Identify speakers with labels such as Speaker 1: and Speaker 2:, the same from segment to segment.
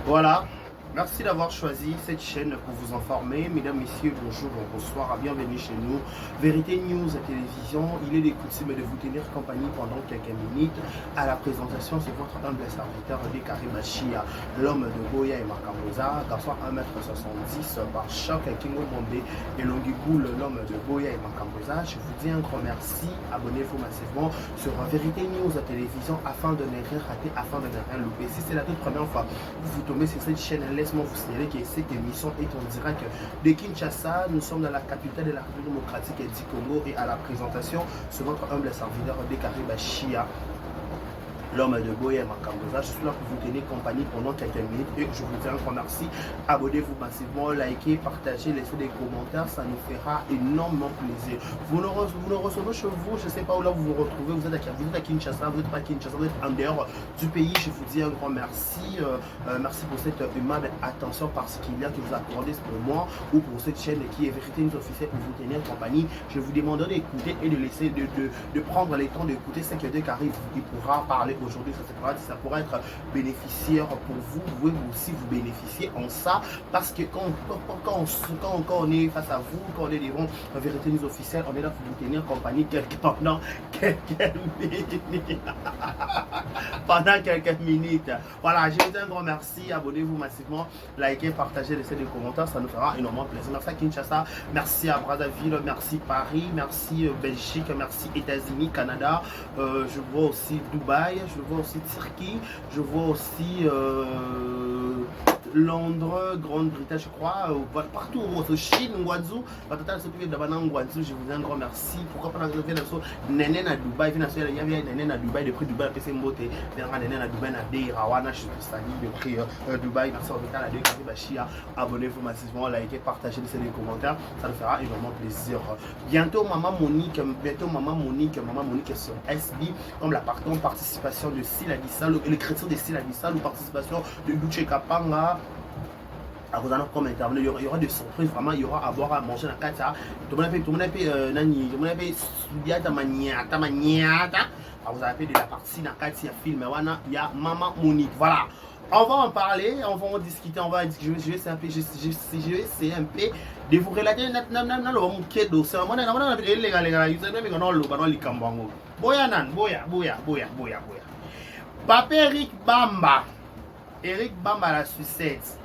Speaker 1: Voilà, merci d'avoir choisi cette chaîne pour vous informer. Mesdames, messieurs, bonjour, bonsoir, bienvenue chez nous. Vérité News à télévision, il est des coutumes de vous tenir compagnie pendant quelques minutes. À la présentation, c'est votre humble serviteur Décaré Bachia, l'homme de Boya et Makamboza, garçon 1m70 par choc Kingo Bombé et Longigoul, l'homme de Boya et Makamboza. Je vous dis un grand merci, abonnez-vous massivement sur Vérité News à télévision afin de ne rien rater, afin de ne rien louper. Si c'est la toute première fois que vous tombez sur cette chaîne, laisse-moi vous signaler que cette émission est en direct de Kinshasa. Nous sommes dans la capitale de la République démocratique du Congo et à la présentation, c'est votre humble serviteur Décaré Bachia, l'homme de Boya Makamboza. Je suis là pour vous tenir compagnie pendant quelques minutes et je vous dis un grand merci. Abonnez-vous massivement, likez, partagez, laissez des commentaires, ça nous fera énormément plaisir. Vous nous recevez chez vous, je ne sais pas où là vous vous retrouvez, vous êtes à Kinshasa, vous n'êtes pas à Kinshasa, vous êtes en dehors du pays. Je vous dis un grand merci. Merci pour cette aimable attention particulière que vous accordez pour moi ou pour cette chaîne qui est Vérité News officielle pour vous tenir compagnie. Je vous demanderai d'écouter et de laisser, de prendre le temps d'écouter ce que Décaré il pourra parler aujourd'hui. Ça pourra être bénéficiaire pour vous. Vous pouvez aussi vous bénéficier en ça parce que quand on est face à vous, quand on est devant la Vérité News officielle, on est là pour vous tenir compagnie pendant quelques minutes. Pendant quelques minutes. Voilà, je vous dis un grand merci. Abonnez-vous massivement, likez, partagez, laissez des commentaires, ça nous fera énormément plaisir. Merci à Kinshasa, merci à Brazzaville, merci Paris, merci Belgique, merci États-Unis, Canada. Je vois aussi Dubaï, je vois aussi Turquie, je vois aussi Londres, Grande-Bretagne, je crois, partout au Chine, Guangzhou, je vous dis un grand merci. Pourquoi pas dans Néné à Dubaï, il y avait Néné à Dubaï, depuis Dubaï, c'est Mboté, Néné à Dubaï, Rawana, je suis sali depuis Dubaï, merci en tout cas à Décaré Bachia. Abonnez-vous massivement, likez, partagez, laissez des commentaires, ça nous fera énormément plaisir. Bientôt Maman Monique sur SB, comme la participation de Siladissa, l'écriture de Siladissa, la participation de Luche Kapanga. Comme intervenir, il y aura des surprises, vraiment, il y aura à boire, à manger dans la cata. Tout le monde vous avez de la partie dans la cata, film, il y a Maman Monique. Voilà. On va en parler, on va en discuter, je vais essayer un peu de vous relater Papa Eric Bamba la sucette.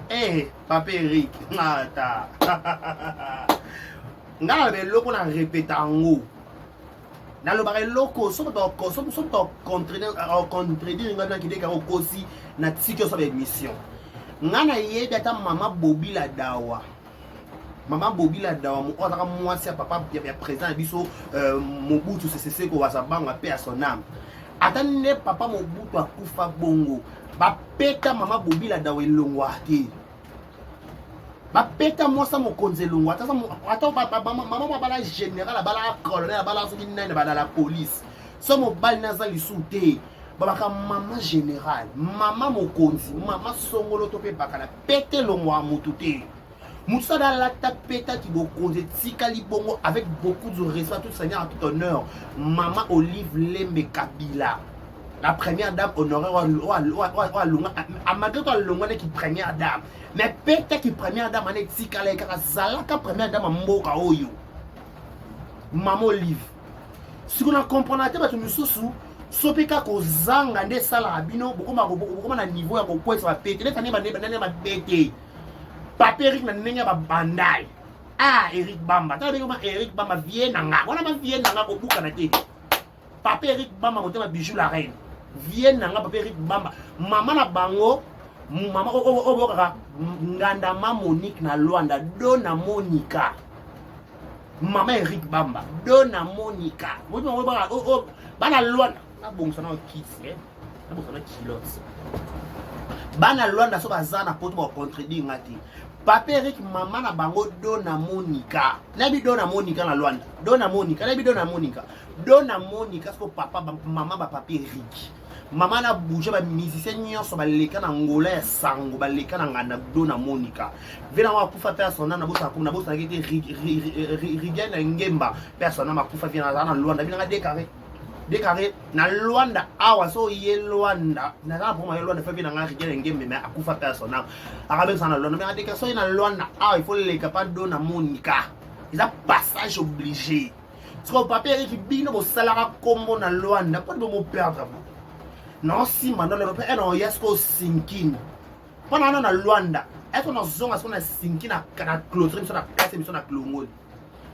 Speaker 1: Papa Eric. Nga be loko na répéter en haut. Dans le barrel loko, so to contredire ngana ki deka okosi na tiki so émission. Ngana yebi ata mama Bobi la dawa. Maman Bobi la dawa mo otaka mwasi papa ya présent biso Mobutu c'est ko wasabanga paix à son âme. Atane papa Mobutu akufa bongo. Ba peta mama Bobi la dawa elongwa te. Ba peta mwasa mokonze elongwa. Ata mama bala général bala colonel bala so binene bala la police. So mo bal na za lisute. Babaka mama général, mama mokonzi, mama songolo to pe bakala pete longwa mutute. Moussa dans la tapeta qui bokonze tikali bongo avec beaucoup de respect, tout seigneur, tout honneur. Maman Olive Lembe Kabila. La première dame honorée, malgré toi, le qui première dame. Mais peut-être que première dame, elle est tikale, car première dame, mboka oyo. Maman Olive. Si on comprend, nous sommes sopeka kozanga nde sala abino bokoma na niveau ya kokwesa ba pete le tane ba bete Papa Eric na nenga ba bandai Eric Bamba ta benga Eric Bamba vie nanga wana ba vie nanga ko buka na te Papa Eric Bamba motema bijou la reine vie nanga Papa Eric Bamba mama na bango mama boka nganda ma Monique na Luanda dona Monica mama Eric Bamba dona Monica bana Luanda na bongsa na kids na bongsa na kilots bana Luanda so bazana poto ba contredire ngati Papa Eric mama na bango dona Monica na bi dona Monica na Luanda dona Monica na bi dona Monica so papa mama ba Papa Eric mama na bouger ba musicien nyonso ba leka na ngola ya sango ba leka na nganda dona Monica vena wa kufa persona na bosa na bosa ngete Rigen na ngemba persona ma kufa vena na Luanda vena Décaré déclaré na Luanda awa so yé Luanda na la pour moi Luanda fait bien dans rien ngem mais akufa personnel arabe ça na Luanda mais déclaré so na Luanda awa il faut les capable de na Monica ils a passage obligé parce que papier qui bino bo salara combo na Luanda pas de mo perdre non si maintenant le père non yesko sinking pendant na Luanda est on a zone à son sinking na clôture sur la casse sur la clongol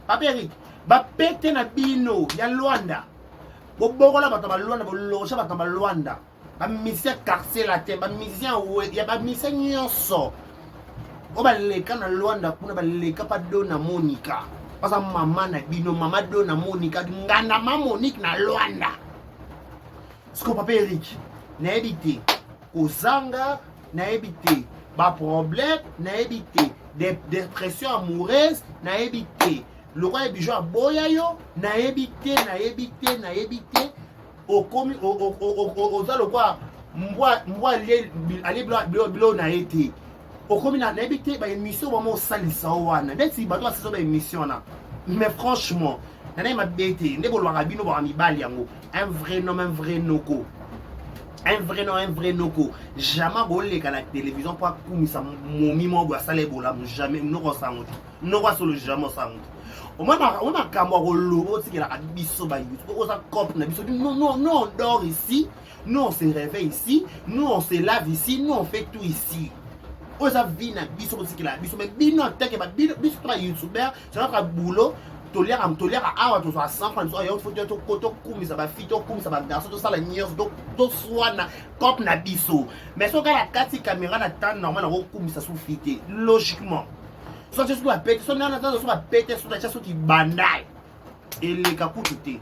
Speaker 1: papier ba pété na bino ya Luanda bo bokola bato ba Luanda bo locha bato ba Luanda ba misien quartier la terre ba misien ya ba misien nyonso o ba leka na Luanda kuna ba leka pa do na Monica parce que maman na bino mama do na Monica ngana ma Monique na Luanda ce que papa Eric na éviter kozanga na éviter ba problème na éviter des dépressions amoureuses na éviter le roi bijou a boya yo na éviter au commis au le quoi moi aller blo na été au commis na éviter ba émission vraiment salisa wana dès si bato saison ba émission na mais franchement nana ma bête ne bolwa rabino ba mibali yango un vrai noko un vrai noko jamais bolé ka la télévision pour kumisa momi mo ba sale bola jamais no sango no kwa solo jamais sango au moins on kamwa rolo ti la biso ba yutu ko sa cop na biso non on dort ici nous on se réveille ici nous on se lave ici nous on fait tout ici on sa vie na biso ti la biso mais bino teke ba biso tra youtuber c'est notre boulot tolère awa to so 100 francs yo faut to koto kumisa ba fito kumisa ba garçon to sala nyos to swana cop na biso mais so la kati caméra na temps normal na kumisa sous fité logiquement so tu dois péter so na so va péter so ta chasse qui bandai et les kakuté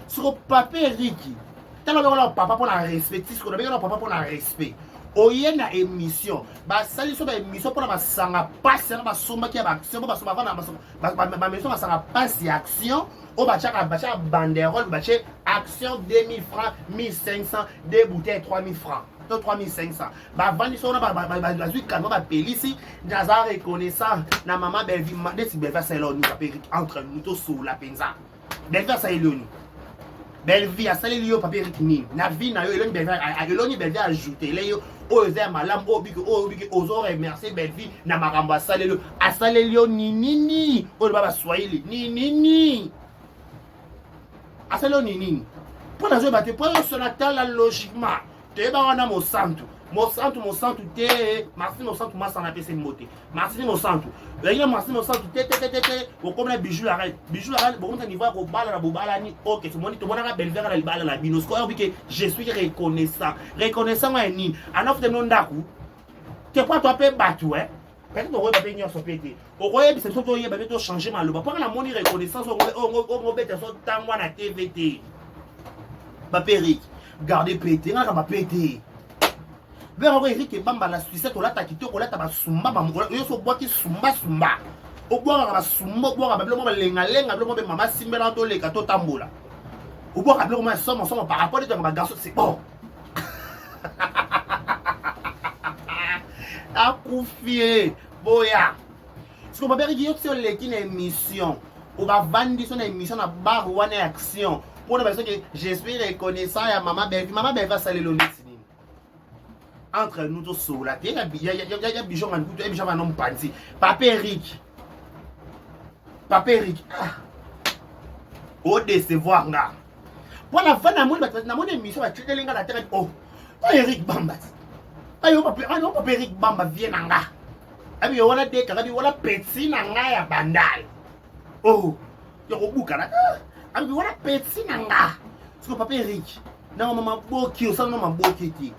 Speaker 1: so papa Ricky tala ba papa pour la respect ce qu'on a bien papa pour la respect oye na émission ba sali so ba émission pour ba sanga passe na ba somba ki ba action ba somba na ba maison ba sanga passe action o ba chaka banderole ba che action 2000 francs 1500 deux bouteilles 3000 francs to 3500 ba vandi so na ba zui kanwa ba pelisi naza reconnaissant na maman Belvi desi Belva selo nous papier entre nous to sous la penza Belva selo nous Belvi a salé lio papier nini na vie na yo eloni Belvi ajouter les yo oze malam obiki ozo remercier Belvi na makambo a salé lio nini o baba swahili nini a salé nini pour la joie batte pour sur la tala logiquement te ba wana mo santu te merci mo santu ma sana pese moté merci mo santu rien merci mo santu te o comme la bijou arrête bon on niveau ko bala na bobala ni OK tout monde to mona ka belvera na libala na bino ko obiki je suis reconnaissant wa ni anof te nondaku te pas toi pe batu peut-être on va venir se péter o ko yebi c'est to yeba to changer maloba pour la moni reconnaissance on bête so tangwa na TVT ba Eric garder péter nga ba péter ben on Eric bamba la suisse to la takito ko la ta ba sumba ba yo so boki sumba o boka ba sumba boka ba blo mo lenga blo mo be mama simbela to leka to tambola o boka blo mo somo par rapport à ba garçon c'est bon a confier boya ce qu'on va faire yo sur l'équipe émission on va vendre son émission na bar ou na action pour la personne que je suis reconnaissant à maman Belvi va saler le lit entre nous tous sur la terre il y a bijon en goût et bijon en homme panzi papa Eric au décevoir nga pour la fin na mon émission va traiter linga la terre Eric Bamba papa Eric Bamba vient nga abi wala de karabi wala petit na nga ya bandal yo ko buka na abi wala petit nanga ce que papa Eric na maman boki ça maman boki ti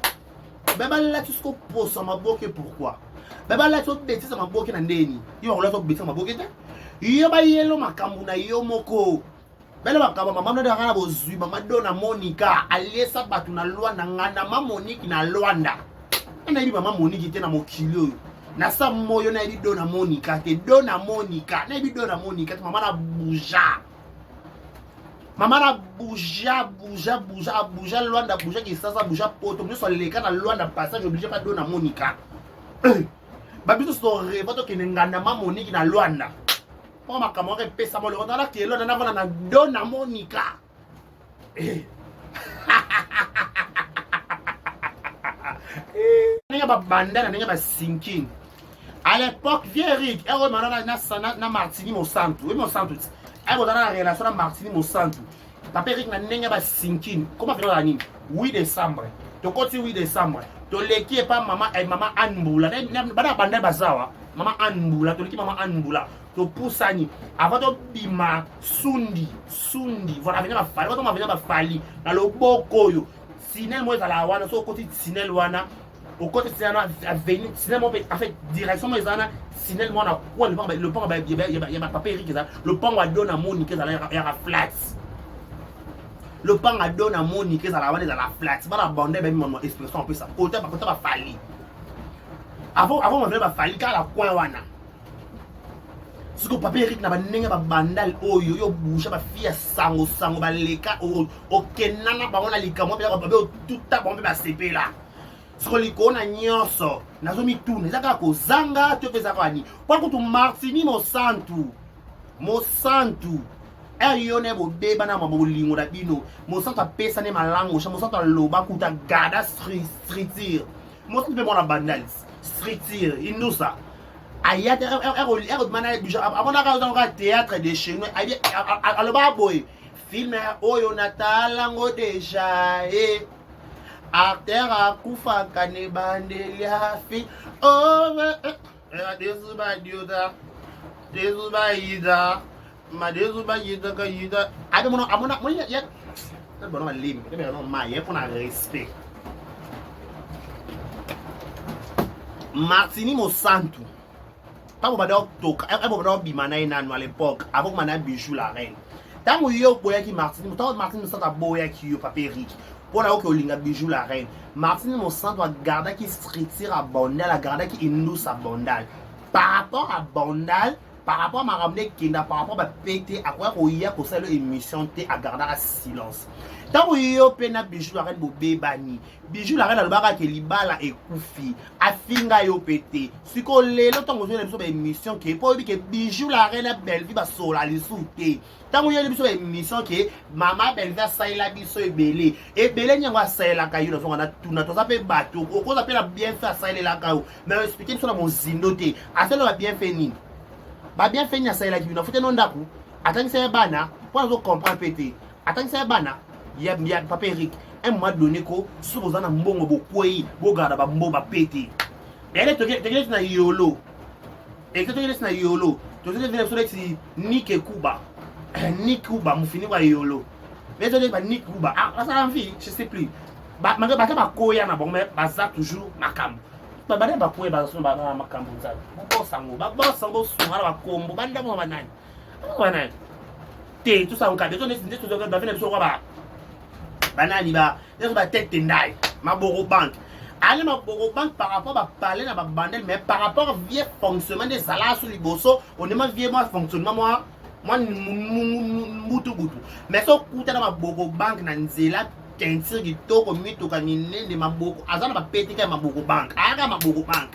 Speaker 1: baba la tu sko posa maboki pourquoi baba la tu beti ça maboki na ndeni yo wala to beti ça maboki te yo ba yelo makambu na yo moko bele makambu maman na kana bozui mama dona Monica alesa batu na Luanda ngana mama Monique na Luanda na ibi mama Monique te na mokilo na sa moyo na ibi dona Monica te dona Monica na ibi dona Monica mama na bouja Maman a bougé Luanda, bougé qui ça bouge poto, nous sommes les cas dans Luanda passage obligé pas donner à Monica. Babito so rêve to kinengana ma Monique na Luanda. Pour ma camarade pesa mo le retour là qui est là na donner à Monica. Nenga ba bandana nenga ba sinking. À l'époque, vieux Eric, elle remarque na Martini Monsanto. Oui, Monsanto. Elle remarque la relation na Martini Monsanto. Papa Eric na nenga ba sinking. Comment faire la nuit? 8 décembre. To koti 8 décembre. To leki pas maman et maman Anboula. Bana bandana bazawa. Maman Anboula. To leki maman Anboula. To poussani. Avant to bima sundi. Voilà venir ba fali. Quand on venir ba fali. Na lo bokoyo. Sinel moi za la wana so koti sinel wana. Au côté de Sinel, en fait, direction, mais Sinel, moi, le pont, il y a papa Eric, le pont a donné à Monique, il y a flat. Le pont a donné à Monique, il y a flat. C'est pas la bande, même mon expression, un peu ça. Côté, par contre, va fallir. Avant, on venait à fallir, car la coin, wana. Ce que papa Eric n'a pas n'engue pas bandal, oh yo bouche, pas fille sango, ba leka, au kenana, par on a les camons, tout à bombe, ma CP là. Soliko na nyonso nazomi tune ezaka kozanga to pesa kwani kwa kutu Martini Monsanto eyone bobeba na mabolingo na bino Monsanto apesa ne malango sha Monsanto loba kuta gada streetir Monsanto pe mona bandals streetir inusa ayate mana bija abona ka théâtre de chez nous aloba boy film oyo natalango déjà acteur akufa kane bandeli hafi dezuba yida ma dezuba yida ka yida ade mono amona mo ya bono malim ke no ma ye pona respect Martini Monsanto pas mo bado toka e mo bado bimana inanu à l'époque avant que mana bijou la reine tango yo boya ki Martini Monsanto boya ki yo papa Eric. Pour la que Olinga bijou la reine. Martini Monsanto doit garder qui streetir à Bondal, à garder qui indus à Bondal. Par rapport à Bondal, par rapport à ma ramener Kenda, par rapport à péter, à quoi il y a pour cette émission, t'es à garder à silence. Tant que yo pena bijou la reine bobé bani. Bijou la reine albara ke libala et koufi. A finga yo pété. Si qu'on l'est, l'autant que vous avez une émission qui est pour que bijou la reine belle vie va sola les souter. Tant que vous avez une émission qui est maman belle vie ça il a biso et belé. Et belé n'y a pas ça la caillou on a tout notre ça peut bateau. Au cause appelle bien fait ça il la caillou. Mais expliquer sur mon zinoté. À ça on va bien fait ni. Ba bien fait ni ça il a qui nous faut non d'akou. Attends que c'est bana pour nous comprendre pété. Attends que c'est bana. Il y a papa Eric un mois donné ko suboza na mbongo bokwei bogada ba mboba pété. Elle te na yolo. Et que te na yolo. Tu te venir sur l'exi Nick Kuba. Nick Kuba mu fini kwa yolo. Mais tu dis pas Nick Kuba. Ah ça en vie, je sais plus. Ba ba koya na bon mais baza toujours makam. Ba ba koya ba so ba makam za. Ba sango sungara ba kombo banda mo banani. Banani. Te tout ça on cadre, tu ne tu dois venir sur ba. Banani ba tête tendai ma boro bank allez ma boro bank par rapport à parler na ba bandel mais par rapport au vieux fonctionnement des salaires sur les bosso on est ma vieux moi fonctionnement moi mutu mais so kuta na ma boro bank na nzela tensir kitoko mito kanine de ma boro azana ba pété ka ma boro bank aga ma boro bank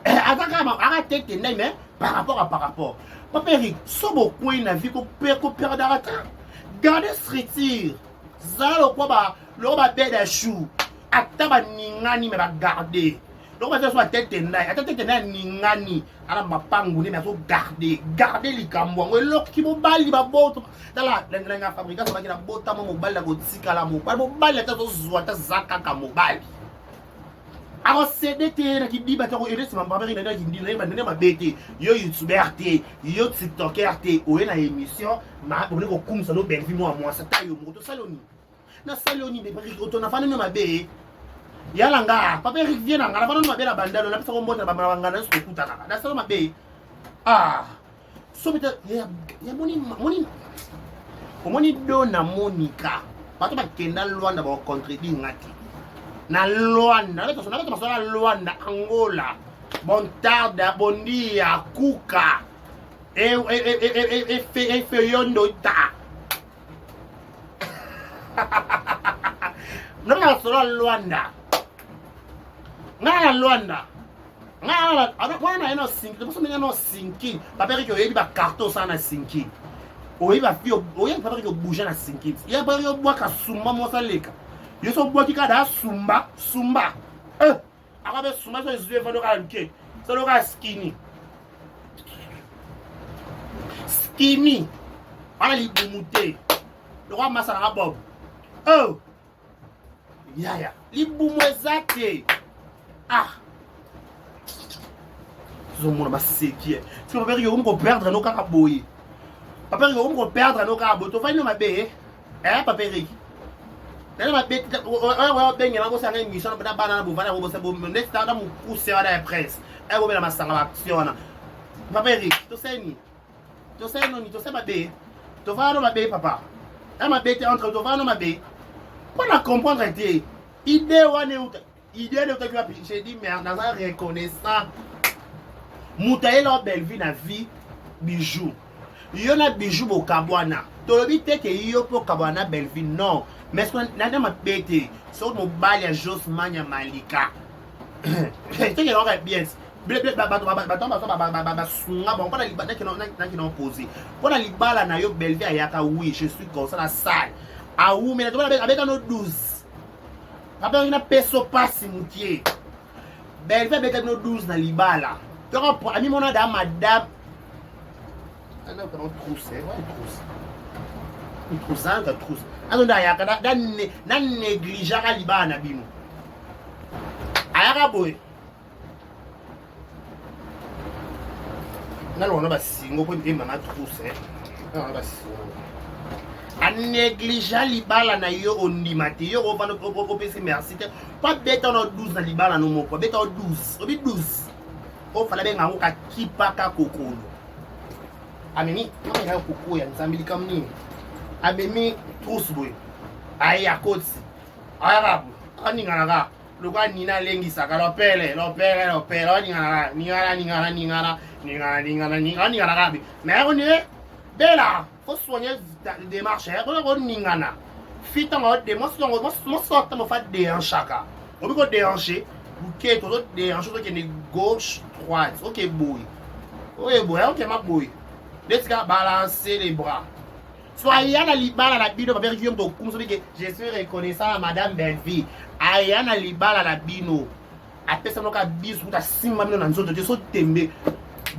Speaker 1: azaka ma aga tête tendai mais par rapport papa Eric so beaucoup na vie ko perdre d'arrêt garder streetir Zalo quoi ba lo ba beda chou ataba ningani me ba garder lo ba faire so tête tendai ningani ala mapangu ni me so garder likambo ngo lo ki mo bali ba boto tala lenga fabrika so ba kina bota mo mobile la ko tikala mo ba mobile ta so zwa ta zaka ka mobile alors CDT na ki diba ta ko ede se mamba bari na ki ndina ba nene ma bete yo youtuber te yo tiktoker te o na émission ma on ko kumsa no ben vi moi ça ta yo moto saloni na saloni be bari to na fana me mabe yala nga papa Eric vient nga na fana mabe la bandalo na pesa ko mbota ba ngana so kuta na salo mabe so beta ya moni do na Monica pato ba kenda Luanda ba contribuer ngati na Luanda le to na to masala Luanda Angola Bontarda Bondia Kuka e yondo ta nanga solo Luanda ngala wana eno sinki to so no sinki papa Eric yo yebi ba carton sana sinki Oui, ma fille, oui, il faut que bouger la cinquième. Il y a pas de bois qui sumba mon saleka. Il y a un bois qui a sumba. Arabe sumba, c'est le vendeur à l'uké. C'est le gars skinny. Skinny. On a les boumoutés. Le roi Massara Bob. Oh! Ya. Les boumoués. Ah! C'est un monde qui est. Si on veut perdre nos caraboyes. Papa, on va perdre nos caraboyes. Tu vas nous m'abeiller. Hein, papa Eric? On va bien la bosse à une mission. On va banana pour faire la bosse à boum. Next time, on pousse à la presse. Et on va la master action. Papa Eric, tu sais ni? Tu sais non, tu sais m'abeiller. Tu vas nous m'abeiller, papa. Elle m'abeille entre tu vas nous m'abeiller. Pour la comprendre, idée ou idée de toi qui j'ai dit merde, dans un reconnaissant. Moutaye la belle vie na vie bijou. Yo na bijou au Kabwana. Tolobi te ke yo po Kabwana belle vie non. Mais ce qu'on a ma pété, sur mon bail à Jos Mania Malika. C'est que l'on bien. Sunga bon pas libana qui n'ont posé. Pour la libala na yo belle vie ayaka oui, je suis comme ça la salle. Ah oui, mais avec un autre 12. Après une peso passe moutier. Belle vie avec un autre 12 na libala. Donc, ami mon madame, madame. Ah non, on trousse, une trousse, un trousse. Alors, dans négligeant à Liban, Nabino. Araboy. Non, on a pas si, on peut dire maman trousse, on a pas si. À négligeant Liban, na yo on dit maté, yo on va nous proposer merci. Pas bête en 12 dans Liban, nous mon pas bête en 12, on dit 12. Oh, fallait bien avoir un kipaka kokolo. Ameni, comment il y a un coco, il y a une famille comme nous. Ameni, tous boy. Aïe, à côté. Arabe, on y a le gars Nina Lengi Saka, l'opère, on y a ningana. Mais on est bella, faut soigner les démarches, on y a. Fit en haut, moi, sorte, me fait des en chacun. On peut déhancher. Ok, tout des en chose qui est gauche, droite. Ok, boy. Ok, ma boy. Laisse-moi balancer les bras. Soyez à la libala à la bino, papa Guillaume, je suis reconnaissant à Madame Belleville. Ayana libala à la bino. Après ça, on a bisou, on a 5 mamans dans notre zone, de tembe.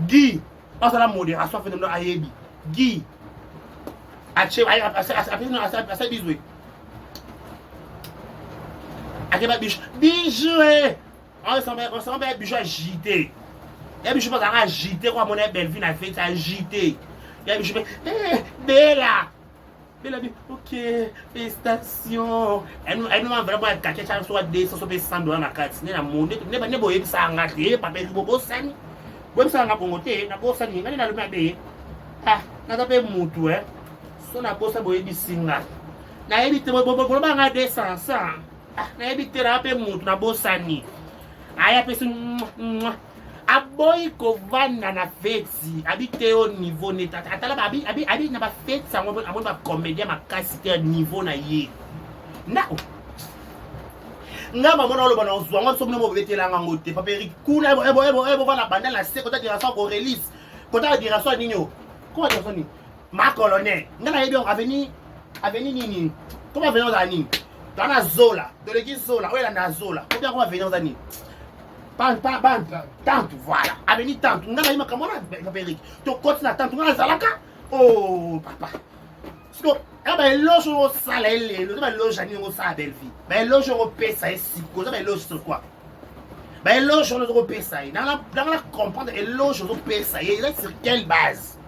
Speaker 1: Guy, passe à la modération, fait de ayebi. Guy, après bisou. Bijou, on s'en va bijou agité. Et bijou pas agité, quoi, mon Belleville a fait agité. Et bijou, Bella, ok, félicitations. Elle nous a vraiment caché ça soit des $100 dans la carte. C'est la monnaie, ne pas ne ça engagé, pas payé pour bossan. Bon ça n'a pas monté, n'a pas ça ni, n'a le papier. Ah, n'a pas payé moutou hein. Son n'a pas ça boye bisinga. Na évité bon ba nga 200. Ah, na évité la paye moutou na bossani. Aya pesi aboy ko vanda na feti habite au niveau net atala abi na ba feti sango amon ba comédien makasi te niveau na ye na nga mama lo bana uzwa so mo betela nga ngote papa Eric kuna ebo vana banda la se kota dira so ko release kota dira so ninyo ko dira so ni ma colonel nga na yebi on aveni nini comment venir dans nini dans la zola de l'église zola ouais la zola comment on va venir dans nini tante, voilà. Avenue tante. On a eu ma camarade, papa Eric. Tu continues à tante. On a zalaka. Oh, papa. Parce que, eh ben, loge au salaire, le loge à niveau ça belle vie. Ben, loge au pesa ici. Quoi, ben, loge sur quoi? Ben, loge au pesa. Dans la comprendre, et loge au pesa. Il est sur quelle base?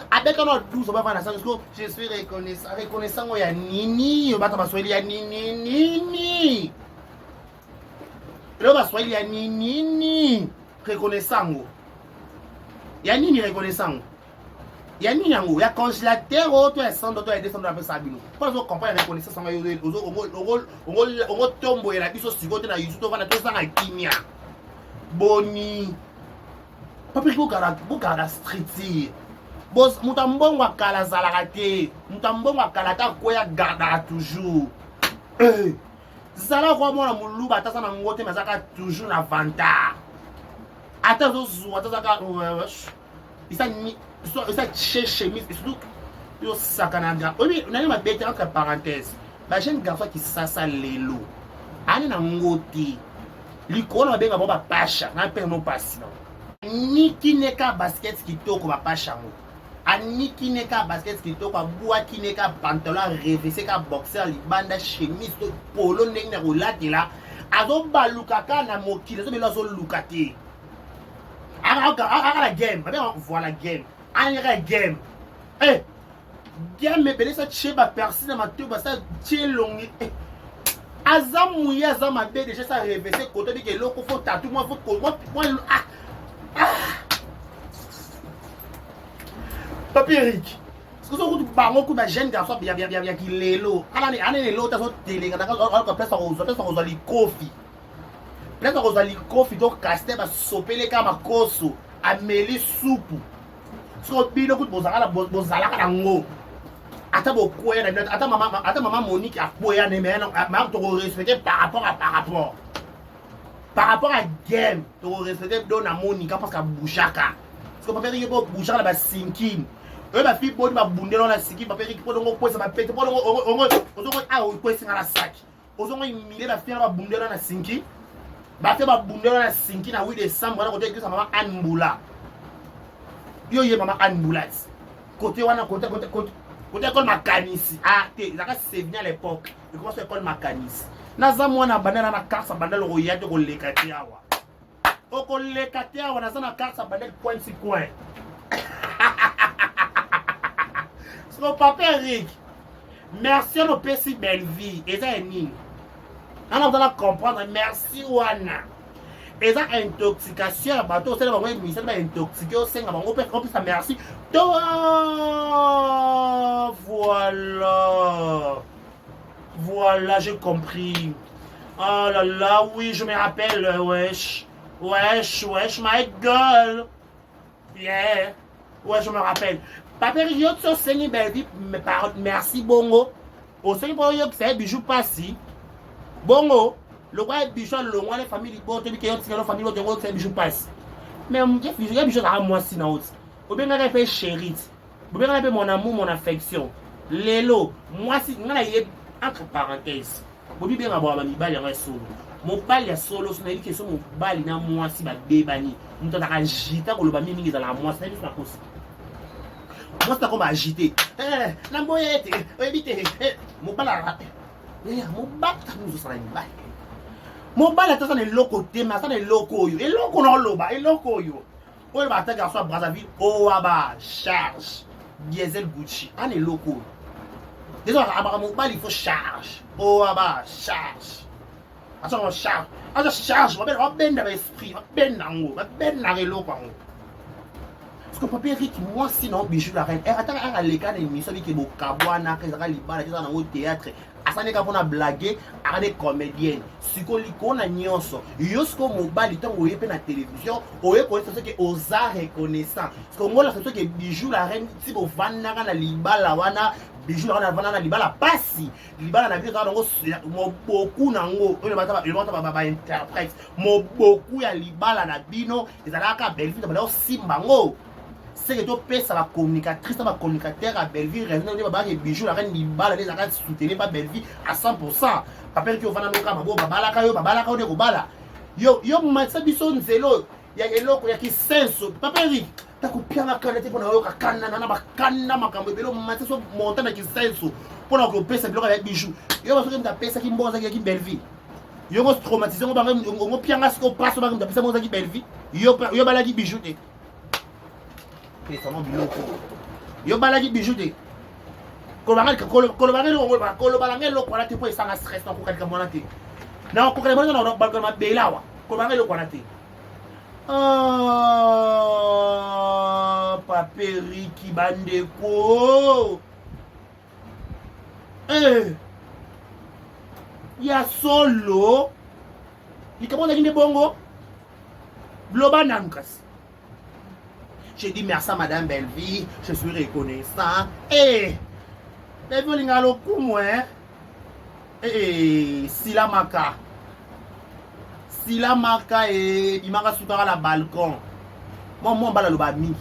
Speaker 1: Avec un autre 12, on va faire la salle. Je suis reconnaissant. Il y a Nini. On va t'amasser. Il y a Nini. Là, il y a nini reconnaissant. Il y a nini reconnaissant. Il y a nini il y a congélateur, auto et sans d'auto et descendre avec ça. Pour nous comprendre la reconnaissance, on tombe et la biso si côté na YouTube, on va tout ça en kimia. Boni. Papa Bukara street. Boss, mutambo wa kala zalakate. Mutambo wa kala ta koya garda toujours. Zala kwa mwana muluba atasa na ngote mazaka toujours na vanta. Ata zo atasa ka ça chez chemise et surtout yo sakanaga. Oui, on a eu ma bête entre parenthèses. Bah jeune garçon qui ça lelo. Ani na ngoti. Likolo na benga ba pasha, na pe no pasi non. Ni kineka basket kitoko ba pasha mo. Ani kineka basket kitoko bua kineka pantalon revêché ka boxer libanda chemise to polo ndenge na rolati la. Azo baluka ka na mokili so belo zo lukati. La game, voilà game. Anga game. Eh, game me bele sa cheba personne ma tuba ça tchelongi. Azamouya azama be déjà ça réveillé côté de que loko faut tatou moi faut moi Papi Eric. Parce que so ku bango ku ba jeune garçon bien qui lelo. Ana lelo ta so télé ngana ka place ça li coffee. Place Rosalie Kofi donc caster ba sopele kama koso ameli soupu. So bino ku bozala ka ngo. Ata bokwena ata mama Monique akoya ne mais ma to respecter par rapport à game to respecter dona Monique parce que bouchaka. Parce que papa Eric bo bouchaka ba sinking. Eux ba fi bodi ba bundelo na sinking papa Eric podongo kwesa ba pete podongo ozongo kwesa ngala saki. Ozongo imile ba fi ba bundelo na sinking. Ba fait ba bundelo na sinki na 8 décembre na côté église maman Anne Mboula. Yo ye maman Anne Mboula. Côté wana côté école Makanisi. Ah té, ça c'est venu à l'époque. Je commence école Makanisi. Na za mwana bandela na carte bandela ro yate ko lekati awa. Oko lekati awa na za na carte bandela point si coin. So papa Eric. Merci à nos PC Belleville. Et ça est nini. On va comprendre, merci Wana. Et ça, intoxication, bateau, c'est le moment où il s'est intoxiqué au sein, on peut ça, merci. Voilà, j'ai compris. Oh là là, oui, je me rappelle, wesh, my girl. Yeah, ouais, je me rappelle. Papa, yo, tu sais, merci, bongo. Au sein, pour yo, c'est bijou passé. Bongo, le roi bichon, le roi des familles, bon, tu dis que la famille, le roi c'est bichon passe. Mais il y a bichon à moi si non. Ou bien on a fait chérie. Ou bien on a fait mon amour, mon affection. Lélo, moi si on a entre parenthèses. Ou bien on a mis balle en solo. Mon balle est solo, c'est une question mon balle na moi si ba débani. On t'a agité pour le ba mimi dans la moi, c'est juste la cause. Moi c'est comme agité. La moyette, éviter. Mon balle a raté. Mon bac, nous sommes en bac. Mon bac, c'est un loco, c'est un loco. Et loco, non, loba, et loco, yo. On va attaquer à soi, Brazzaville, Oaba, charge, diesel Gucci. On est loco. Désolé, à mon bac, il faut charge. Oaba, charge. Attention, on charge. On charge, on va ben dans l'esprit, on va ben dans l'eau, on va ben dans l'eau. Parce que papa Eric, moi sinon, bijou la reine. Attends, à l'écran, il me semble qu'il y a des cabouana, qu'il y a des libans, qu'il y a des théâtre. Asane ka pona blaguer à des comédiennes siko liko na nyonso yosko mobali tant oye pe na télévision oye connaître ce que oza reconnaissant parce que ngola ce que bijou la reine si bo vanda na libala wana bijou la vanda na libala pasi libala na bika ngo mo beaucoup nango le mata ba interprète mo beaucoup ya libala na bino ezalaka Belleville ba simba ngo. C'est que tu peux la communicatrice, la communicateur à Belleville, raison de bijou, la reine Libala, les arrêts soutenir pas Belleville à 100%. Papa qui va dans le cas, babala, yo, ça bison zélo, il y a un loco, il y a qui senso. Papa Eric, t'as coupé la canette pour la canna, ma camébelo, ma so montagne qui senso. Pour la couper, c'est bloqué avec bijou. Yo, parce que tu as payé ça qui m'bosse avec Belleville. Yo, traumatisé, on va pianga ce qu'on passe, on va faire ça avec Belleville. Yo, balagi bijou. Yo balagi bijou de kolobange lo kwana te po esanga stress na kokalika mwana te na kokalika mwana na balkon ma belawa kolobange lo kwana te paperi ki bandeko ya solo likamona kinde bongo bloba nankas. J'ai dit merci à Madame Belleville, je suis reconnaissant. Belleville, il y a le coup, moi. Sila Maka, il m'a rassuré à la balcon. Moi, je vais aller au balcon.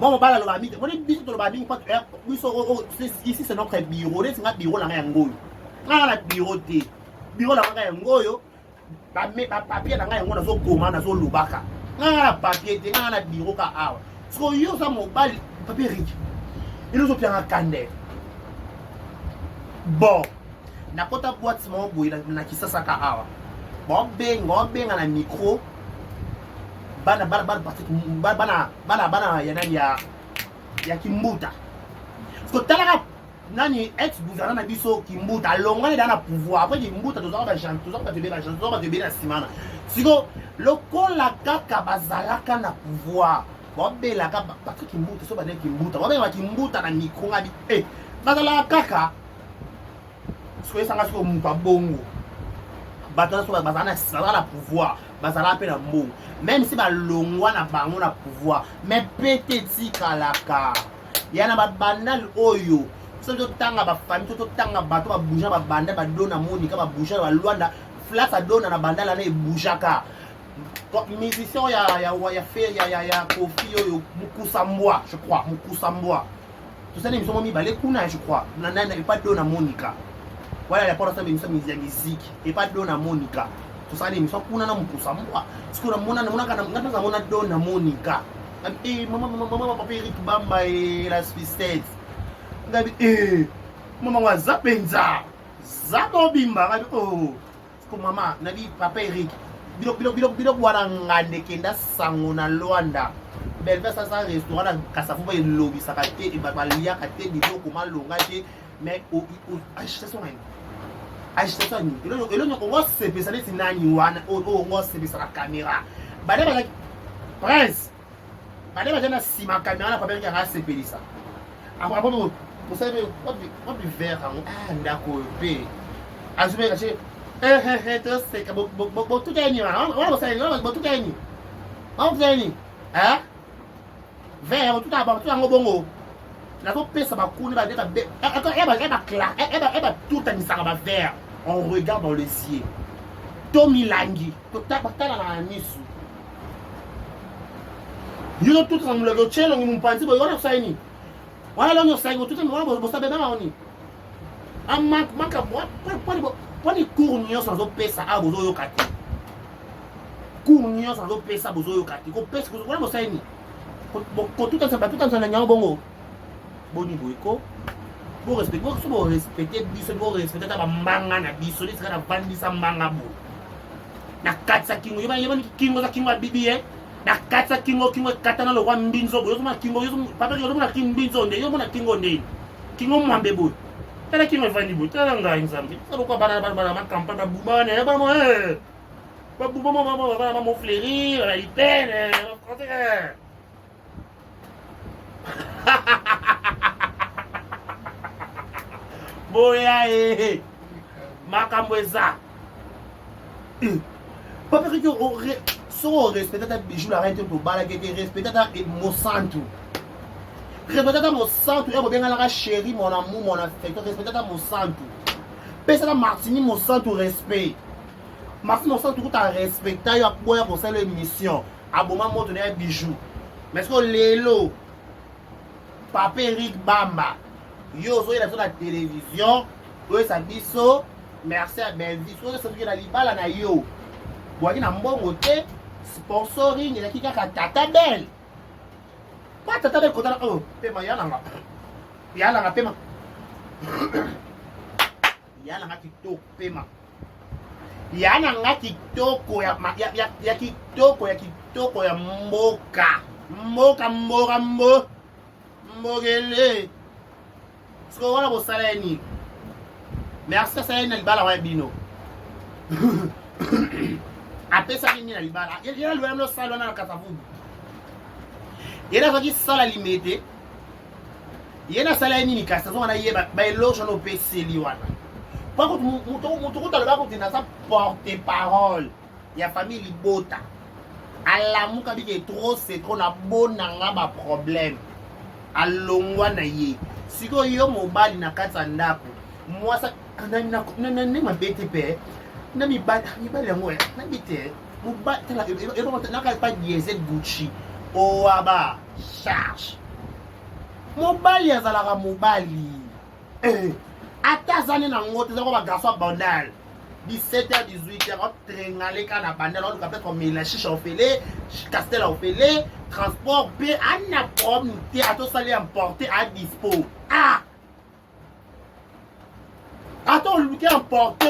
Speaker 1: Bon, on va la minute. On est dit que le minute, ici c'est notre bureau. C'est notre bureau là, on a bureau de bureau là, on papier là, on a zo commande, zo lubaka. On a papier, on a bureau ka awa. Ce qu'on y a ça mobile papier riche. Il nous a pris un candé. Bon, na kota boîte mon boy na kisasa ka awa. Bon ben na micro. Bana ya kimbuta. Parce que talaka nani ex gouverneur na biso kimbuta longa dans la pouvoir. Après kimbuta tozaka ba gens, tozaka ba tebe na simana. Siko lokola kaka bazalaka na pouvoir. Bobela ka Patrick kimbuta so ba ne kimbuta. Bobela kimbuta na micro ngabi bazala kaka. Soyez sanga siko mupa bongo. Batona so bazana la pouvoir. Bazala pe na mbongo. Même si ba longwa na bango na pouvoir, mais petit kalaka. Yana ba bandal oyo. So to tanga ba famille to tanga bato ba bouger ba banda ba dona monika ba bouger ba Luanda flat a dona na bandala na e boujaka. Musicien ya Kofi oyo Mukusambwa, je crois, Mukusambwa. Tout ça ils sont mis balé kuna je crois. Na pas dona monika. Voilà la porte ça musique et pas dona monika. Tusali miswa kuna na Mukusambwa. Sikuna mona kana ngata mona dona monika. Mama papa Eric Bamba et la Suisse. Ngabi mama wa zapenza. Zabo bimba ngabi Siku mama nabi papa Eric. Bilo wana ngande kenda sango na Luanda. Belve ça restaurant na kasafu ba lobby sakate e ba lia kate biloko malonga te mais acheter son acheter ça ni elo nyoko ngo spécialiste nani wana ngo spécialiste la caméra bale ba prince bale ba na sima caméra na papa nga spécialiste après vous savez what du verre ndako pe azube kache to c'est que bo tout gagné on va ça on va tout gagné on gagné hein verre tout à tout en bongo la faut pesa ba kuni ba deka eba clair eba tout en ça ba verre. On regarde dans les cieux. Tommy Langi, tota batala na misu. Yo tout ça le chelo ngi mpanzi bo yona saini. Wala lo saini tout ça bo sabe na oni. Maka poni cournio sans pesa a bozo yo kati. Cournio sans pesa bozo yo kati. Ko pesa ko wala bo saini. Ko tout ça na nyao bongo. Boni boiko. Vous respectez biso, vous respectez ta manga na biso, les kana bandisa manga bo. Na katsa kingo, yoba kingo za kingo bibi na katsa kingo katana lo wa mbinzo bo, yoba kingo yoba papa yoba na kingo mbinzo nde, yoba na kingo nde. Kingo mwambe bo. Tala kingo vandi bo, tala nga nzambi. Tala ko bana ma campagne buma ne, ba mo Ba buma ma mo fléri, la lipene, français. Boya makambo eza papa que so respecter ta bijou la reine to bala que respecter ta Monsanto respecter ta Monsanto et bien la chérie mon amour mon affection respecter ta Monsanto pesa ta Martini Monsanto respect Martini Monsanto tout ta respecter ya pour cette émission aboma mo donner un bijou mais ce que lelo papa Eric Bamba yo zo ila sur la télévision oyo sa biso merci à Benvi so so que la libala na yo boaki na mbongo te sponsoring ya kika tata belle pas tata belle kota pema yala nga pema yala nga kitoko pema yana nga kitoko ya kitoko ya mboka mbogele. Ce qu'on va vous saler. Merci à Saline Libala wa bino. Après ça vient Libala. Il y a le salon na kasavu. Il y a qui sala limité. Il y a sala ni kasavu na yeba ba loge no PC liwana. Par contre muto ta le ba ko tina sa porte parole. Ya famille Libota. Ala muka bi trop c'est trop na bonanga ba problème. Alongwa na ye. Siko yo mobali na kata ndako mwasa na mabete pe na mi ba lengo na bite mobali tala na ka pa diesel Gucci o aba charge mobali azalaka mobali ata azali nango te eza ko bagarso ya bandal 17h 18h otrengaleka na bandal oluka peut-être omela shisha ofele castel ofele transport mpe ana problème te atosali emporte a dispo ata oluki emporte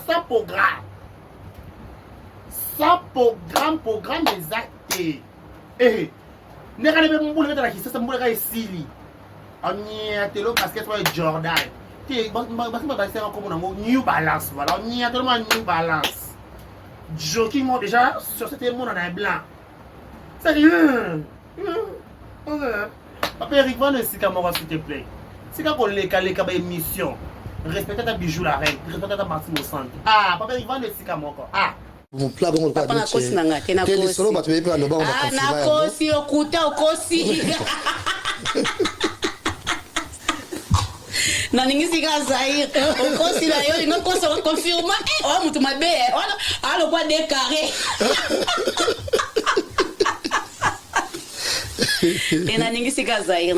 Speaker 1: sans programme sans programme exacte nekane mpe mbula betala kisasa mbula ka esili oniatelo basket oyo Jordan te basimba basisaka kombo nango New Balance voilà oniatelo ma New Balance jogging mo déjà sur cette monde en blanc c'est papa Eric Van esika moko s'il te plaît sika koleka ba émission respecte ta bijou la reine respecte ta Martine au centre papa Eric Van esika moko
Speaker 2: Mon plat bon pas
Speaker 3: de kosi nanga te na kosi.
Speaker 2: Solo ba tu peux no ba on va
Speaker 3: na kosi okuta okosi. Na ningisi ka Zaire. Okosi la yo ngo kosi o confirma mutu mabe. Alo kwa décarré. Na ningisi ka Zaire.